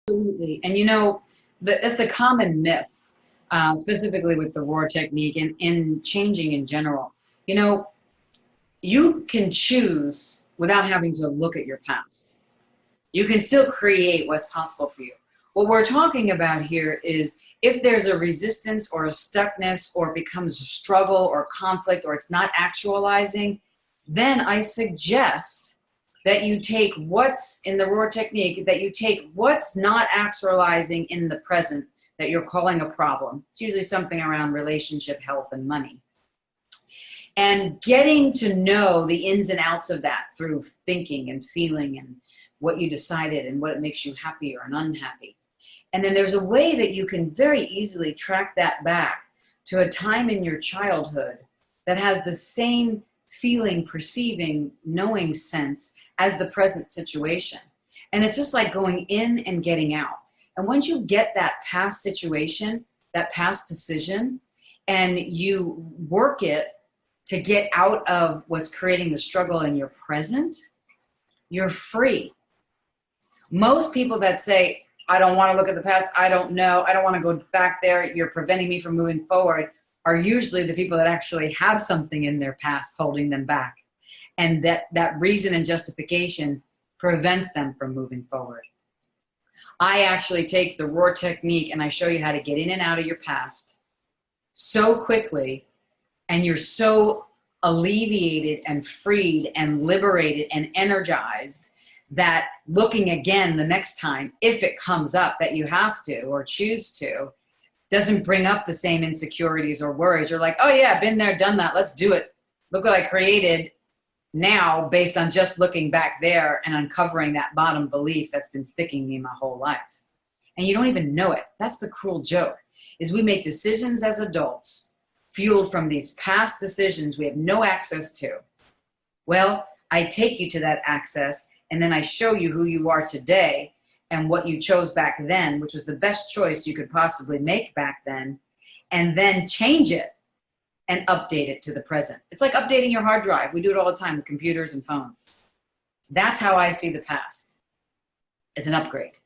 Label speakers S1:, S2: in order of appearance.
S1: Absolutely. And it's a common myth, specifically with the roar technique and in changing in general. You know, you can choose without having to look at your past. You can still create what's possible for you. What we're talking about here is if there's a resistance or a stuckness or it becomes a struggle or conflict or it's not actualizing, then I suggest that you take what's in the roar technique, that you take what's not actualizing in the present that you're calling a problem. It's usually something around relationship, health, and money. And getting to know the ins and outs of that through thinking and feeling and what you decided and what it makes you happy or unhappy. And then there's a way that you can very easily track that back to a time in your childhood that has the same feeling, perceiving, knowing sense as the present situation. And it's just like going in and getting out. And once you get that past situation, that past decision, and you work it to get out of what's creating the struggle in your present, you're free. Most people that say, I don't want to look at the past, I don't know, I don't want to go back there, you're preventing me from moving forward, are usually the people that actually have something in their past holding them back. And that reason and justification prevents them from moving forward. I actually take the roar technique and I show you how to get in and out of your past so quickly, and you're so alleviated and freed and liberated and energized that looking again the next time, if it comes up that you have to or choose to, doesn't bring up the same insecurities or worries. You're like, oh yeah, been there, done that, let's do it. Look what I created now based on just looking back there and uncovering that bottom belief that's been sticking me my whole life. And you don't even know it. That's the cruel joke, is we make decisions as adults fueled from these past decisions we have no access to. Well, I take you to that access and then I show you who you are today and what you chose back then, which was the best choice you could possibly make back then, and then change it and update it to the present. It's like updating your hard drive. We do it all the time with computers and phones. That's how I see the past, as an upgrade.